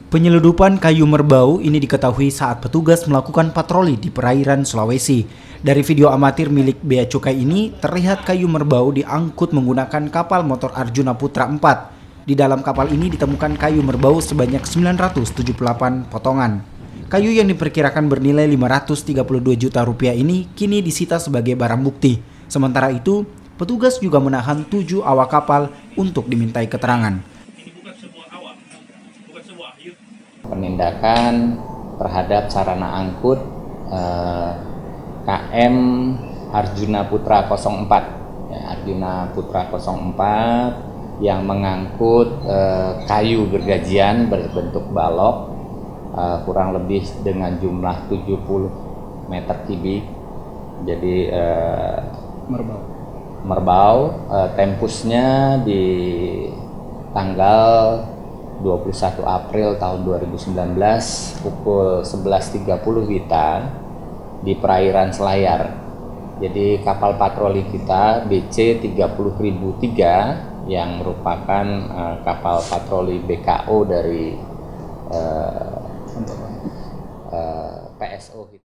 Penyeludupan kayu merbau ini diketahui saat petugas melakukan patroli di perairan Sulawesi. Dari video amatir milik Bea Cukai ini, terlihat kayu merbau diangkut menggunakan kapal motor Arjuna Putra 4. Di dalam kapal ini ditemukan kayu merbau sebanyak 978 potongan. Kayu yang diperkirakan bernilai 532 juta rupiah ini kini disita sebagai barang bukti. Sementara itu, petugas juga menahan 7 awak kapal untuk dimintai keterangan. Penindakan terhadap sarana angkut KM Arjuna Putra 04, ya, Arjuna Putra 04 yang mengangkut kayu gergajian berbentuk balok kurang lebih dengan jumlah 70 meter kubik. Jadi merbau tempusnya di tanggal 21 April tahun 2019 pukul 11.30 WITA di perairan Selayar. Jadi kapal patroli kita BC 30.003 yang merupakan kapal patroli BKO dari PSO.